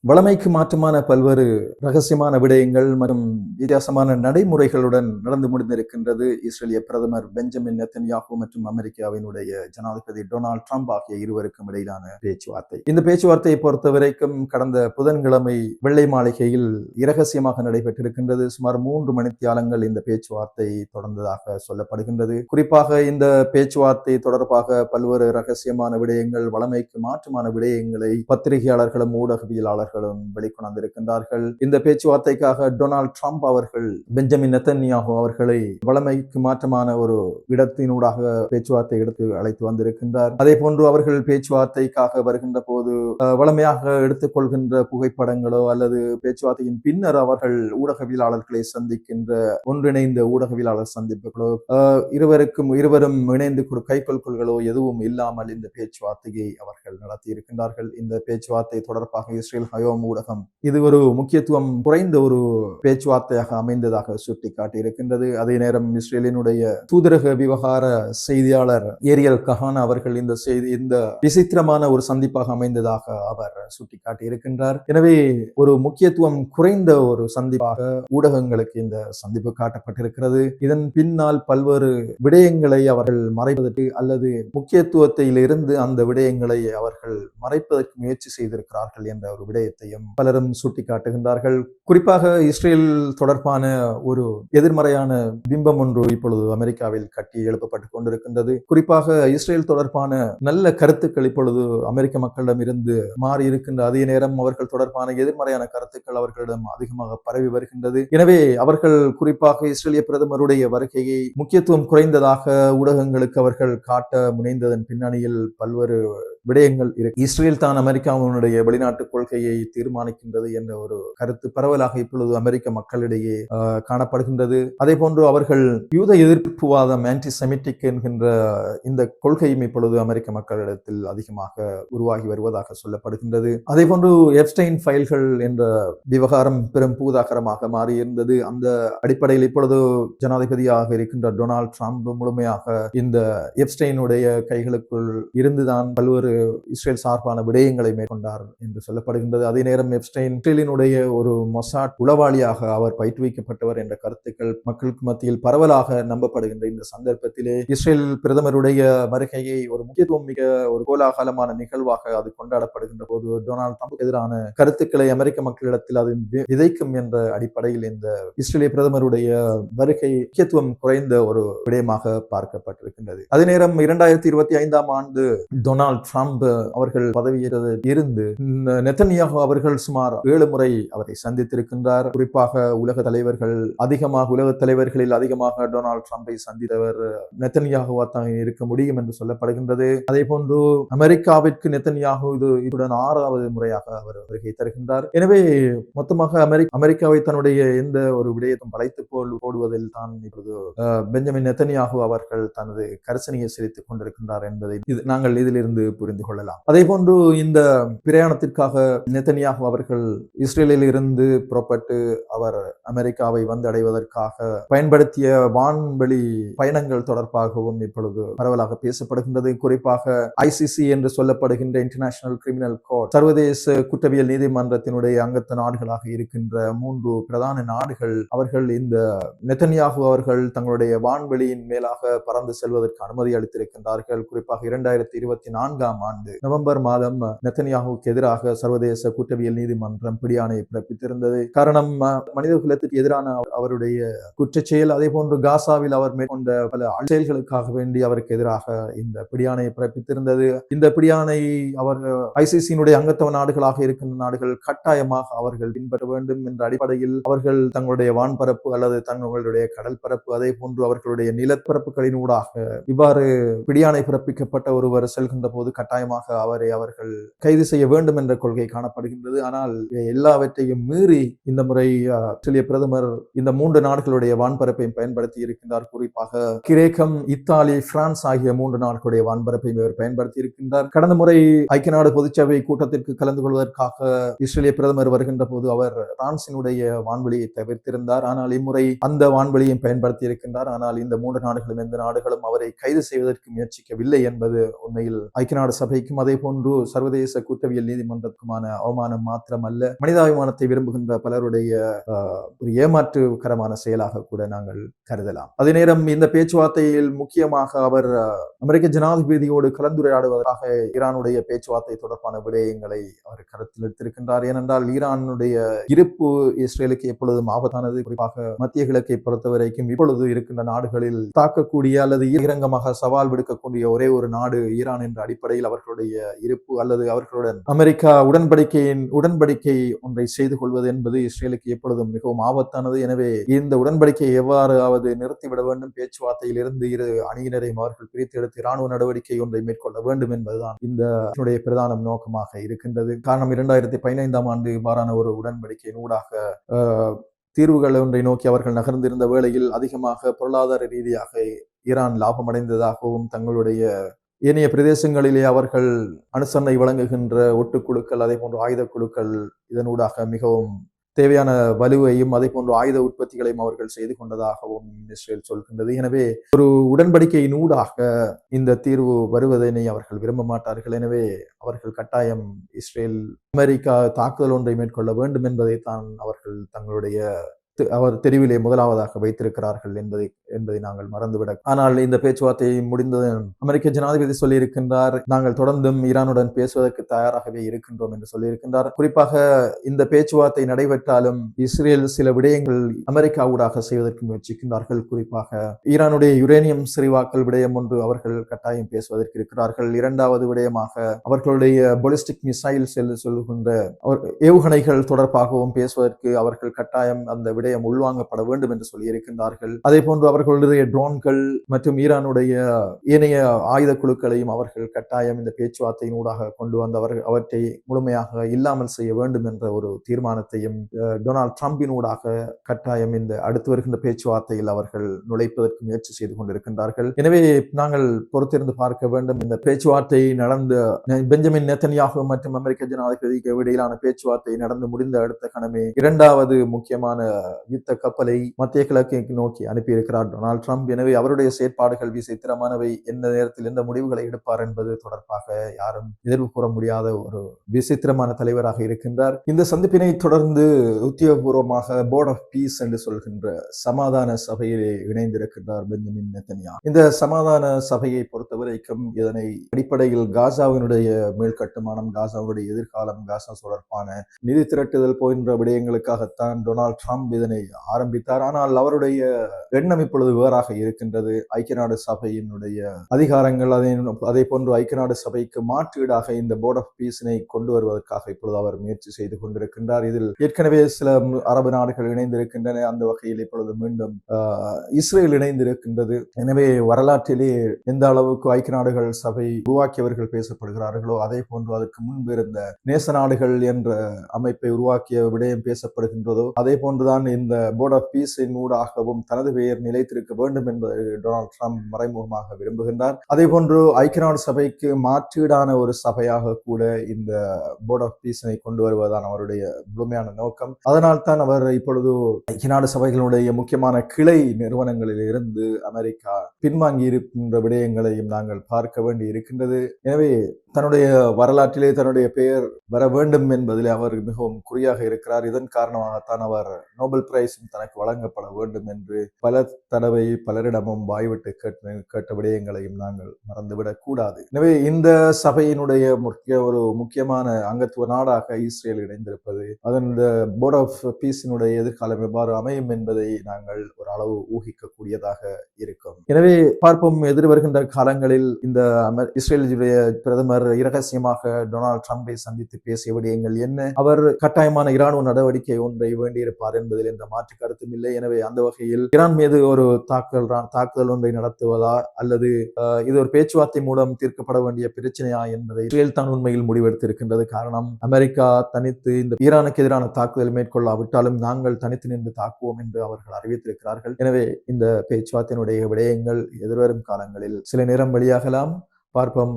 வழமைக்கு மாற்றமான பல்வேறு ரகசியமான விடயங்கள் மற்றும் வித்தியாசமான நடைமுறைகளுடன் நடந்து முடிந்திருக்கின்றது இஸ்ரேலிய பிரதமர் பெஞ்சமின் நெத்தன்யாகு மற்றும் அமெரிக்காவினுடைய ஜனாதிபதி டொனால்ட் ட்ரம்ப் ஆகிய இருவருக்கும் இடையிலான பேச்சுவார்த்தை. இந்த பேச்சுவார்த்தையை பொறுத்தவரைக்கும் கடந்த புதன்கிழமை வெள்ளை மாளிகையில் இரகசியமாக நடைபெற்றிருக்கின்றது. சுமார் 3 மணித்தியாலங்கள் இந்த பேச்சுவார்த்தை தொடர்ந்ததாக சொல்லப்படுகின்றது. குறிப்பாக இந்த பேச்சுவார்த்தை தொடர்பாக பல்வேறு ரகசியமான விடயங்கள், வழமைக்கு மாற்றமான விடயங்களை பத்திரிகையாளர்களும் ஊடகவியலாளர்களும் வெளிக்கொணர்ந்திருக்கின்றார்கள். இந்த பேச்சுவார்த்தைக்காக டொனால்ட் ட்ரம்ப் அவர்கள் பெஞ்சமின் நெத்தன்யாகு அவர்களை வழமைக்கு மாற்றமான ஒரு இடத்தினூடாக பேச்சுவார்த்தை எடுத்து அழைத்து வந்திருக்கின்றார். அதே போன்று அவர்கள் பேச்சுவார்த்தைக்காக வருகின்ற போது வழமையாக எடுத்துக்கொள்கின்ற புகைப்படங்களோ அல்லது பேச்சுவார்த்தையின் பின்னர் அவர்கள் ஊடகவியலாளர்களை சந்திக்கின்ற ஒன்றிணைந்த ஊடகவியலாளர் சந்திப்புகளோ இருவரும் இணைந்து கைகொள்களோ எதுவும் இல்லாமல் இந்த பேச்சுவார்த்தையை அவர்கள் நடத்தி இருக்கின்றார்கள். இந்த பேச்சுவார்த்தை தொடர்பாக இஸ்ரேல் ஹயோம் ஊடகம் இது ஒரு முக்கியத்துவம் குறைந்த ஒரு பேச்சுவார்த்தையாக அமைந்ததாக சுட்டிக்காட்டி இருக்கின்றது. அதே நேரம் இஸ்ரேலினுடைய தூதரக விவகார செய்தியாளர் ஏரியல் கஹான் அவர்கள் இந்த விசித்திரமான ஒரு சந்திப்பாக அமைந்ததாக அவர் சுட்டிக்காட்டி இருக்கின்றார். எனவே ஒரு முக்கியத்துவம் குறைந்த ஒரு சந்திப்பாக ஊடகங்களுக்கு இந்த சந்திப்பு காட்டப்பட்டிருக்கிறது. இதன் பின்னால் பல்வேறு விடயங்களை அவர்கள் மறைப்பதற்கு அல்லது முக்கியத்துவத்திலிருந்து அந்த விடயங்களை அவர்கள் மறைப்பதற்கு முயற்சி செய்திருக்கிறார்கள் என்ற ஒரு விடயத்தையும் பலரும் சுட்டிக்காட்டுகின்றார்கள். குறிப்பாக இஸ்ரேல் தொடர்பான ஒரு எதிர்மறையான பிம்பம் ஒன்று இப்பொழுது அமெரிக்காவில் கட்டி எழுப்பப்பட்டுக் கொண்டிருக்கின்றது. குறிப்பாக இஸ்ரேல் தொடர்பான நல்ல கருத்துக்கள் இப்பொழுது அமெரிக்க மக்களிடம் இருந்து மாறி இருக்கின்ற அதே நேரம் அவர்கள் தொடர்பான எதிர்மறையான கருத்துக்கள் அவர்களிடம் அதிகமாக பரவி வருகின்றது. எனவே அவர்கள் குறிப்பாக இஸ்ரேலிய பிரதமருடைய வருகையை முக்கியத்துவம் குறைந்ததாக ஊடகங்களுக்கு அவர்கள் காட்ட முனைந்ததன் பின்னணியில் பல்வேறு விடயங்கள் இருக்கு. இஸ்ரேல் தான் அமெரிக்காவினுடைய வெளிநாட்டு கொள்கையை தீர்மானிக்கின்றது என்ற ஒரு கருத்து பரவலாக இப்பொழுது அமெரிக்க மக்களிடையே காணப்படுகின்றது. அதே போன்று அவர்கள் யூத எதிர்ப்புவாதம் ஆன்டிசெமிட்டிக் என்கின்ற இந்த கொள்கையும் இப்பொழுது அமெரிக்க மக்களிடத்தில் அதிகமாக உருவாகி வருவதாக சொல்லப்படுகின்றது. அதே போன்று எப்ஸ்டைன் ஃபைல்கள் என்ற விவகாரம் பெரும் பூதாகரமாக மாறியிருந்தது. அந்த அடிப்படையில் இப்பொழுது ஜனாதிபதியாக இருக்கின்ற டொனால்ட் ட்ரம்ப் முழுமையாக இந்த எப்ஸ்டைனுடைய கைகளுக்குள் இருந்துதான் பல்வேறு இஸ்ரேல் சார்பான விடயங்களை மேற்கொண்டார் என்று சொல்லப்படுகின்றது. அதே நேரம் எப்ஸ்டைன் இஸ்ரேலினுடைய ஒரு மொசாட் உளவாளியாக அவர் பயிற்றுவிக்கப்பட்டவர் என்ற கருத்துக்கள் மக்களுக்கு மத்தியில் பரவலாக நம்பப்படுகின்ற இந்த சந்தர்ப்பத்திலே இஸ்ரேல் பிரதமருடைய வருகையை ஒரு முக்கியத்துவம் மிக ஒரு கோலாகலமான நிகழ்வாக அது கொண்டாடப்படுகின்ற போது டொனால்ட் ட்ரம்புக்கு எதிரான கருத்துக்களை அமெரிக்க மக்களிடத்தில் அது விதைக்கும் என்ற அடிப்படையில் இந்த இஸ்ரேலிய பிரதமருடைய வருகை முக்கியத்துவம் குறைந்த ஒரு விடயமாக பார்க்கப்பட்டிருக்கின்றது. அதே நேரம் 2025 ஆண்டு டொனால்ட் ட்ரம்ப் அவர்கள் பதவியேற்றதில் இருந்து நெத்தன்யாகு அவர்கள் சுமார் 7 முறை அவரை சந்தித்திருக்கின்றார். குறிப்பாக உலக தலைவர்களில் அதிகமாக டொனால்ட் ட்ரம்பை சந்தித்தவர் நெத்தன்யாகுவா தான் இருக்க முடியும் என்று சொல்லப்படுகின்றது. அதே போன்று அமெரிக்காவிற்கு நெத்தன்யாகு இதுடன் 6வது முறையாக அவர் வருகை தருகின்றார். எனவே மொத்தமாக அமெரிக்காவை தன்னுடைய எந்த ஒரு விடயத்தும் படைத்து போடுவதில் தான் இப்பொழுது பெஞ்சமின் நெத்தன்யாகு அவர்கள் தனது கரிசனையை செலுத்திக் கொண்டிருக்கின்றார் என்பதை நாங்கள் இதிலிருந்து புரிந்து கொள்ளலாம். அதே போன்று இந்த பிரயாணத்திற்காக நெத்தன்யாகு அவர்கள் இஸ்ரேலில் இருந்து புறப்பட்டு அவர் அமெரிக்காவை வந்தடைவதற்காக பயன்படுத்திய வான்வெளி பயணங்கள் தொடர்பாகவும் இப்பொழுது பரவலாக பேசப்படுகின்றது. குறிப்பாக ஐசிசி என்று சொல்லப்படுகின்ற இன்டர்நேஷனல் கிரிமினல் கோர்ட் சர்வதேச குற்றவியல் நீதிமன்றத்தினுடைய அங்கத்த நாடுகளாக இருக்கின்ற 3 பிரதான நாடுகள் அவர்கள் இந்த நெத்தன்யாகு அவர்கள் தங்களுடைய வான்வெளியின் மேலாக பறந்து செல்வதற்கு அனுமதி அளித்திருக்கின்றார்கள். குறிப்பாக 2024 ஆண்டு நவம்பர் மாதம் நெத்தன்யாகுவுக்கு எதிராக சர்வதேச குற்றவியல் நீதிமன்றம் பிடியாணையை பிறப்பித்திருந்தது. காரணம் மனித குலத்திற்கு எதிரான அவருடைய குற்றச்செயல், அதே போன்று காசாவில் அவர் மேற்கொண்ட பல செயல்களுக்காக வேண்டி அவருக்கு எதிராக இந்த பிடியாணையை பிறப்பித்திருந்தது. இந்த பிடியாணை அவர் ஐசிசியினுடைய அங்கத்தவ நாடுகளாக இருக்கின்ற நாடுகள் கட்டாயமாக அவர்கள் பின்பற்ற வேண்டும் என்ற அடிப்படையில் அவர்கள் தங்களுடைய வான்பரப்பு அல்லது தங்களுடைய கடல் பரப்பு அதே போன்று அவர்களுடைய நிலப்பரப்புகளின் ஊடாக இவ்வாறு பிடியாணை பிறப்பிக்கப்பட்ட ஒருவர் செல்கின்ற போது கட்டாயமாக அவர்கள் கைது செய்ய வேண்டும் என்ற கொள்கை காணப்படுகின்றது. ஆனால் எல்லாவற்றையும் மீறி இந்த முறை ஆஸ்திரேலிய பிரதமர் இந்த 3 நாடுகளுடைய வான்பரப்பையும் பயன்படுத்தி இருக்கின்றார். குறிப்பாக கிரேக்கம், இத்தாலி, பிரான்ஸ் ஆகிய 3 நாடுகளுடைய வான்பரப்பையும் இவர் பயன்படுத்தி இருக்கின்றார். கடந்த முறை ஐக்கிய நாடு பொதுச்சபை கூட்டத்திற்கு கலந்து கொள்வதற்காக இஸ்ரேலிய பிரதமர் வருகின்ற போது அவர் பிரான்சினுடைய வான்வெளியை தவிர்த்திருந்தார். ஆனால் இம்முறை அந்த வான்வெளியை பயன்படுத்தி இருக்கின்றார். ஆனால் இந்த 3 நாடுகளும் எந்த நாடுகளும் அவரை கைது செய்வதற்கு முயற்சிக்கவில்லை என்பது உண்மையில் ஐக்கிய நாடு சபைக்கும் அதே போன்று சர்வதேச குற்றவியல் நீதிமன்றத்துக்குமான அவமானம் மாத்திரமல்ல, மனிதாபிமானத்தை விரும்புகின்ற பலருடைய ஒரு ஏமாற்றுகரமான செயலாக கூட நாங்கள் கருதலாம். அதே நேரம் இந்த பேச்சுவார்த்தையில் முக்கியமாக அவர் அமெரிக்க ஜனாதிபதியோடு கலந்துரையாடுவதற்காக ஈரானுடைய பேச்சுவார்த்தை தொடர்பான விடயங்களை அவர் கருத்தில் எடுத்திருக்கின்றார். ஏனென்றால் ஈரானுடைய இருப்பு இஸ்ரேலுக்கு எப்பொழுதும் ஆபத்தானது. குறிப்பாக மத்திய கிழக்கை பொறுத்தவரைக்கும் இப்பொழுது இருக்கின்ற நாடுகளில் தாக்கக்கூடிய அல்லது ஈரங்கமாக சவால் விடுக்கக்கூடிய ஒரே ஒரு நாடு ஈரான் என்ற அடிப்படையில் அவர்களுடைய இருப்பு அல்லது அவர்களுடன் அமெரிக்கா உடன்படிக்கை ஒன்றை செய்து கொள்வது என்பது இஸ்ரேலுக்கு எப்பொழுதும் மிகவும் ஆபத்தானது. எனவே இந்த உடன்படிக்கையை எவ்வாறாவது நிறுத்திவிட வேண்டும், பேச்சுவார்த்தையில் இருந்து இரு அணியினரையும் அவர்கள் பிரித்து எடுத்து இராணுவ நடவடிக்கை ஒன்றை மேற்கொள்ள வேண்டும் என்பதுதான் இந்த பிரதான நோக்கமாக இருக்கின்றது. காரணம் 2015 ஆண்டு இவ்வாறான ஒரு உடன்படிக்கையின் ஊடாக தீர்வுகள் ஒன்றை நோக்கி அவர்கள் நகர்ந்திருந்த வேளையில் அதிகமாக பொருளாதார ரீதியாக ஈரான் லாபமடைந்ததாகவும் தங்களுடைய ஏனைய பிரதேசங்களிலே அவர்கள் அனுசரணை வழங்குகின்ற ஒட்டுக்குழுக்கள் அதே போன்ற ஆயுத குழுக்கள் இதனூடாக மிகவும் தேவையான வலுவையும் அதே போன்ற ஆயுத உற்பத்திகளையும் அவர்கள் செய்து கொண்டதாகவும் இஸ்ரேல் சொல்கின்றது. எனவே ஒரு உடன்படிக்கையின் ஊடாக இந்த தீர்வு வருவதனை அவர்கள் விரும்ப மாட்டார்கள். எனவே அவர்கள் கட்டாயம் இஸ்ரேல் அமெரிக்கா தாக்குதல் ஒன்றை மேற்கொள்ள வேண்டும் என்பதை தான் அவர்கள் தங்களுடைய அவர் தெரிவிலே முதலாவதாக வைத்திருக்கிறார்கள் என்பதை நாங்கள் மறந்துவிட. ஆனால் இந்த பேச்சுவார்த்தை முடிந்தது அமெரிக்க ஜனாதிபதி சொல்லியிருக்கின்றார், நாங்கள் தொடர்ந்தும் ஈரானுடன் பேசுவதற்கு தயாராகவே இருக்கின்றோம் என்று சொல்லியிருக்கின்றார். குறிப்பாக இந்த பேச்சுவார்த்தை நடைபெற்றாலும் இஸ்ரேல் சில விடயங்கள் அமெரிக்கா ஊடாக செய்வதற்கு முயற்சிக்கின்றார்கள். குறிப்பாக ஈரானுடைய யுரேனியம் செறிவாக்கல் விடயம் ஒன்று அவர்கள் கட்டாயம் பேசுவதற்கு இருக்கிறார்கள். இரண்டாவது விடயமாக அவர்களுடைய பாலிஸ்டிக் மிசைல்ஸ் என்று சொல்லுகின்ற ஏவுகணைகள் தொடர்பாகவும் பேசுவதற்கு அவர்கள் கட்டாயம் அந்த விடயம் உள்வாங்கப்பட வேண்டும் என்று சொல்லியிருக்கின்றார்கள். அதே போன்று அவர்களுடைய ட்ரோன்கள் மற்றும் ஈரானுடைய ஏனைய ஆயுத குழுக்களையும் அவர்கள் கட்டாயம் இந்த பேச்சுவார்த்தையின் ஊடாக கொண்டு வந்து அவற்றை முழுமையாக இல்லாமல் செய்ய வேண்டும் என்ற ஒரு தீர்மானத்தையும் டொனால்ட் ட்ரம்பின் ஊடாக கட்டாயம் இந்த அடுத்து வருகின்ற பேச்சுவார்த்தையில் அவர்கள் நுழைப்பதற்கு முயற்சி செய்து கொண்டிருக்கின்றார்கள். எனவே நாங்கள் பொறுத்திருந்து பார்க்க வேண்டும். இந்த பேச்சுவார்த்தை நடந்த பெஞ்சமின் நெத்தன்யாகு மற்றும் அமெரிக்க ஜனாதிபதிக்கு இடையிலான பேச்சுவார்த்தை நடந்து முடிந்த அடுத்த கணமே இரண்டாவது முக்கியமான யுத்த கப்பலை மத்திய கிழக்கை நோக்கி அனுப்பியிருக்கிறார் டொனால்ட் ட்ரம்ப். எனவே அவருடைய செயற்பாடுகள் விசித்திரமானவை. எந்த நேரத்தில் எந்த முடிவுகளை எடுப்பார் என்பது தொடர்பாக யாரும் எதிர்வு கூற முடியாத ஒரு விசித்திரமான தலைவராக இருக்கின்றார். இந்த சந்திப்பினை தொடர்ந்து உத்தியோகபூர்வமாக போர்ட் ஆஃப் பீஸ் என்று சொல்கின்ற சமாதான சபையிலே இணைந்திருக்கின்றார் பெஞ்சமின் நெத்தன்யாகு. இந்த சமாதான சபையை பொறுத்தவரைக்கும் இதனை அடிப்படையில் காசாவினுடைய மேல்கட்டுமானம், காசாவுடைய எதிர்காலம், காசா தொடர்பான நிதி திரட்டுதல் போன்ற விடயங்களுக்காகத்தான் டொனால்ட் ட்ரம்ப் இதனை ஆரம்பித்தார். ஆனால் அவருடைய எண்ணம் இப்பொழுது வேறாக இருக்கின்றது. ஐக்கிய நாடு சபையினுடைய அதிகாரங்கள் அதே போன்று ஐக்கிய நாடு சபைக்கு மாற்றீடாக இந்த போர்ட் ஆஃப் பீஸினை கொண்டு வருவதற்காக இப்பொழுது அவர் முயற்சி செய்து கொண்டிருக்கின்றார். இதில் ஏற்கனவே சில அரபு நாடுகள் இணைந்திருக்கின்றன. அந்த வகையில் இப்பொழுது மீண்டும் இஸ்ரேல் இணைந்திருக்கின்றது. எனவே வரலாற்றிலே எந்த அளவுக்கு ஐக்கிய நாடுகள் சபை உருவாக்கியவர்கள் பேசப்படுகிறார்களோ அதே போன்று அதற்கு முன்பு இருந்த நேச நாடுகள் என்ற அமைப்பை உருவாக்கிய விடயம் பேசப்படுகின்றதோ அதே போன்றுதான் இந்த போர்ட் ஆஃப் பீஸின் ஊடாகவும் தனது பெயர் நிலைத்திருக்க வேண்டும் என்பதை டொனால்ட் ட்ரம்ப் மறைமுகமாக விரும்புகின்றார். அதே போன்று ஐக்கிய நாடு சபைக்கு மாற்றீடான ஒரு சபையாக கூட இந்த போர்ட் ஆஃப் பீஸினை கொண்டு வருவதுதான் அவருடைய முழுமையான நோக்கம். அதனால் தான் அவர் இப்பொழுது ஐக்கிய நாடு சபைகளுடைய முக்கியமான கிளை நிறுவனங்களில் இருந்து அமெரிக்கா பின்வாங்கி இருக்கின்ற விடயங்களையும் நாங்கள் பார்க்க வேண்டி இருக்கின்றது. எனவே தன்னுடைய வரலாற்றிலே தன்னுடைய பெயர் வர வேண்டும் என்பதில் அவர் மிகவும் குறியாக இருக்கிறார். இதன் காரணமாகத்தான் அவர் நோபல் பிரைஸும் தனக்கு வழங்கப்பட வேண்டும் என்று பல தடவை பலரிடமும் வாய்விட்டு கேட்ட விடயங்களையும் நாங்கள் மறந்துவிடக் கூடாது. எனவே இந்த சபையினுடைய ஒரு முக்கியமான அங்கத்துவ நாடாக இஸ்ரேல் இணைந்திருப்பது, அதன் இந்த போர்ட் ஆஃப் பீஸினுடைய எதிர்காலம் எவ்வாறு அமையும் என்பதை நாங்கள் ஒரு அளவு ஊகிக்கக்கூடியதாக இருக்கும். எனவே பார்ப்போம் எதிர்வருகின்ற காலங்களில் இந்த இஸ்ரேலுடைய பிரதமர் இரகசியமாக டொனால்ட் ட்ரம்பை சந்தித்து பேசிய விடயங்கள் என்ன, அவர் கட்டாயமான இராணுவ நடவடிக்கை ஒன்றை வேண்டியிருப்பார் என்பதில் எந்த மாற்று கருத்தும் இல்லை. எனவே அந்த வகையில் ஈரான் மீது ஒரு தாக்குதல் ஒன்றை நடத்துவதா அல்லது இது ஒரு பேச்சுவார்த்தை மூலம் தீர்க்கப்பட வேண்டிய பிரச்சனையா என்பதை இஸ்ரேல் தான் உண்மையில் முடிவெடுத்திருக்கின்றது. காரணம், அமெரிக்கா தனித்து இந்த ஈரானுக்கு எதிரான தாக்குதல் மேற்கொள்ளாவிட்டாலும் நாங்கள் தனித்து நின்று தாக்குவோம் என்று அவர்கள் அறிவித்திருக்கிறார்கள். எனவே இந்த பேச்சுவார்த்தையினுடைய விடயங்கள் எதிர்வரும் காலங்களில் சில நேரம் வெளியாகலாம். பார்ப்போம்